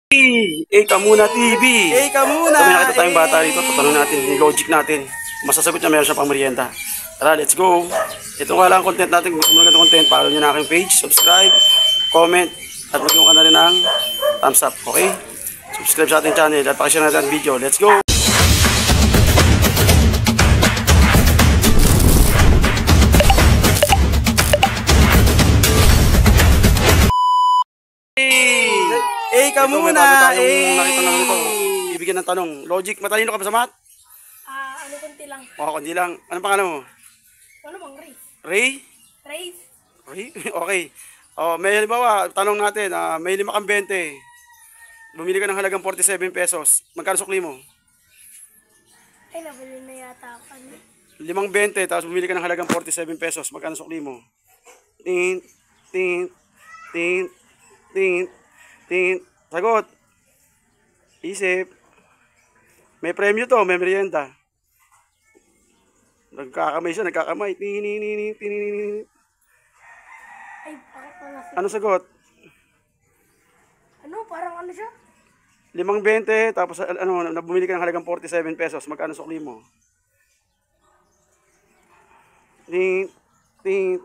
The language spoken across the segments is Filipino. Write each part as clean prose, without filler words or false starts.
Eka muna TV. Eka muna. So, may nakita tayong bata rito. Tatanong natin, yung logic natin. Masasagot niya meron siya pang merienda. Tara, let's go. Ito nga lang content natin. Kung gusto mo ng ganitong content, follow nyo na aking page, subscribe, comment, at mag-yung ka na rin ng thumbs up. Okay? Subscribe sa ating channel at pakishare natin ang video. Let's go. Eka muna. Nakita na nito. Ibigyan ng tanong. Logic, matalino ka ba sa math? Ano konti lang. Oo, kundi lang. Anong pangalan mo? Ano bang Ray? Ray? Ray? Ray? Okay. Oh, may halimbawa, tanong natin, may 5 kang 20. Bumili ka ng halagang 47 pesos. Magkano sukli mo? Ay, nabili na yata ako. 5.20, tapos bumili ka ng halagang 47 pesos. Magkano sukli mo? Tint, tint, tint, tint, tint. Sagot. Isip. May premyo to, may merienda. Nagkakamay siya, nagkakamay. Tininin, tininin. Ay, ako pala. Ano sagot? Ano? Parang ano siya? 5.20, tapos bumili ka ng halagang 47 pesos. Magkano sukli mo? Tint, tint,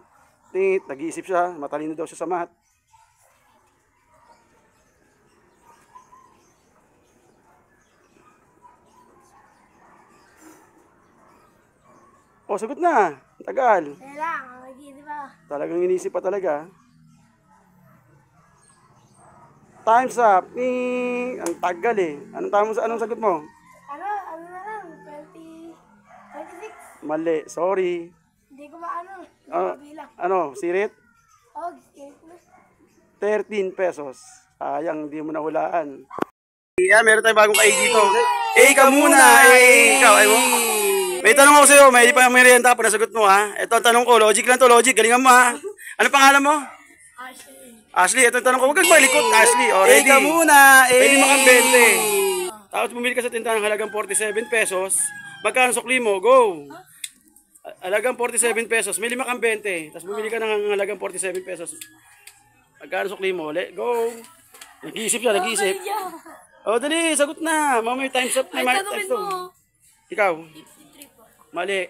tint. Nag-iisip siya, matalino daw siya sa math. Oh, sagot na. Tagal. Kaya lang, di ba? Talagang inisip pa talaga. Time's up. Ang tagal eh. Anong sagot mo? Ano na lang? 26? Mali. Sorry. Hindi ko maano. Hindi ko bilang. Ano? Sirit? Oh, skate na. 13 pesos. Sayang, hindi mo nahulaan. Yeah, meron tayong bagong kaig dito. Eka muna. Ikaw, ay mo. May tanong ako sa'yo, may pa merienda pa nasagot mo ha. Ito ang tanong ko, logic lang to, logic, galingan mo ha. Ano pangalan mo? Ashley. Ashley, ito ang tanong ko, huwag kang malikot, Ashley. O, ready? Eka muna. Pwede makang 20. Tapos bumili ka sa tindahan ng halagang 47 pesos. Magkano sukli mo? Go! Halagang 47 pesos, may 5 kang 20. Tapos bumili ka ng halagang 47 pesos. Magkano sukli mo? Go! Nag-iisip siya, nag-iisip. O, dali, sagot na. Mamay, time's up. Ay, tanongin mo. Ikaw? 53 po. Mali.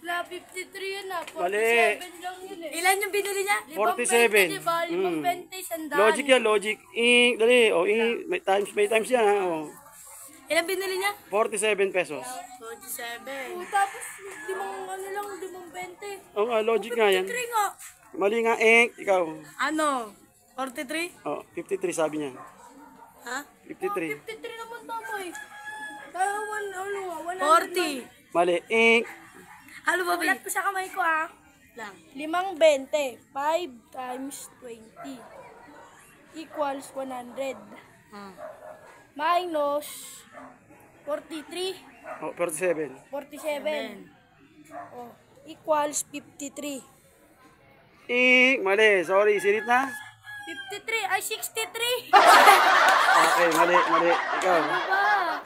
Wala, 53 yun ah. 47 Mali. lang yun eh. Ilan yung binili niya? 47. 20, diba? 20, sandaan. Logic yan, logic. Dali. O, may times yan ha. O. Ilan binili niya? 47 pesos. 47. Tapos, ano lang, 20. O nga, logic nga yan. 53 nga. Mali nga, ikaw. Ano? 43? O, 53 sabi niya. Ha? 53. 53 naman tama eh. Kaya 40. Mali, Ano ba? Ulat ko sa kamay ko ah. Lang. 5.20. 5 times 20 equals 100. Minus 43. O, 47. 47. Oh, equals 53. Mali, sorry, sirit na. 53 ay 63. Okay, mali. Ikaw. Ano ba?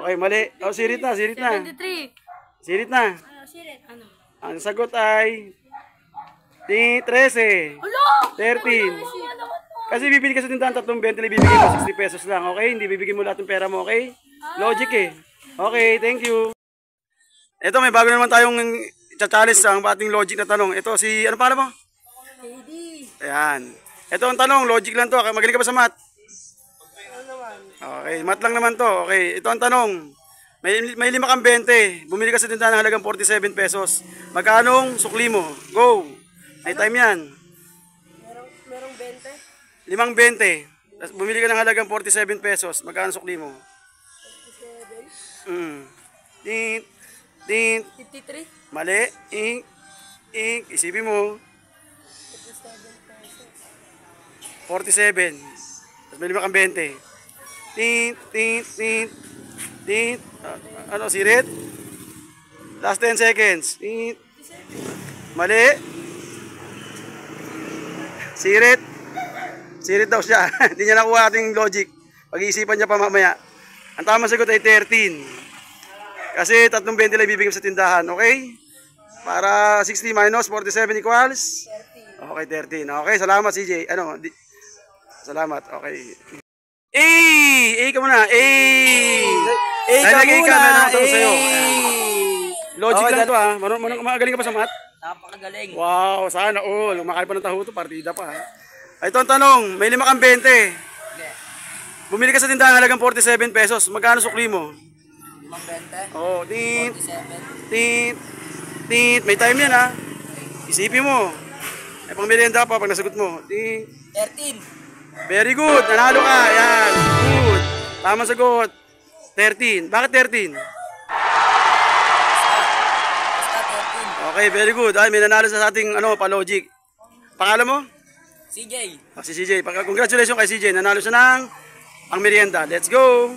Okay, mali. O, sirit na. 73. Sirit na. Ano, sirit? Ano? Ang sagot ay 13. Alo! 13. Kasi bibili ka sa tindahan 3.20, bibigyan mo 60 pesos lang, okay? Hindi bibigyan mo lahat ng pera mo, okay? Logic eh. Okay, thank you. Ito, may bago naman tayong challenge sa ating logic na tanong. Ito, ano pala mo? Ayan. Ito ang tanong, logic lang to. Magaling ka ba sa math? Okay, math lang naman to. Okay, ito ang tanong. May 5 kang 20. Bumili ka sa tindahan ng halagang 47 pesos. Magkanong sukli mo? Go! May time yan. Merong 20? 5.20. Tapos bumili ka ng halagang 47 pesos. Magkano sukli mo? 57? Tint. Tint. 53? Mali. Isipin mo. 47. Tapos may 5 kang 20. Tint. Tint. Tint. Tint. Ano, sirit? Last 10 seconds. Tint. Mali. Sirit. Sirit daw siya. Hindi niya nakuha ating logic. Pag-iisipan niya pa mamaya. Ang tamang sagot ay 13. Kasi 3.20 lang ibibigay sa tindahan. Okay? Para 60 minus 47 equals? 13. Okay, 13. Okay, salamat CJ. Salamat. Okay. A! A ka muna. A! A Dahil ka nag-A ka, muna. meron akong tanong A. sa'yo. Logic Okay, lang to ha. Magaling ka ba sa math? Napakagaling. Wow, sana all. Kumakain pa ng taho to, partida pa ha. Ito ang tanong, may 5 kang 20. Bumili ka sa tindahan halagang 47 pesos. Magkano sukli mo? 520. Oh, tit, 47. tit, tit. May time yan ha. Isipin mo. May pang merienda pa pag nasagot mo. Tit. 13. Very good. Nanalo ka. Yan. Good. Tama sagot. 13. Bakit 13? Basta 13. Okay, very good. Ay, may nanalo sa ating pa-logic. Pangalan mo? CJ. Si CJ. Congratulations kay CJ. Nanalo siya ng ang merienda. Let's go.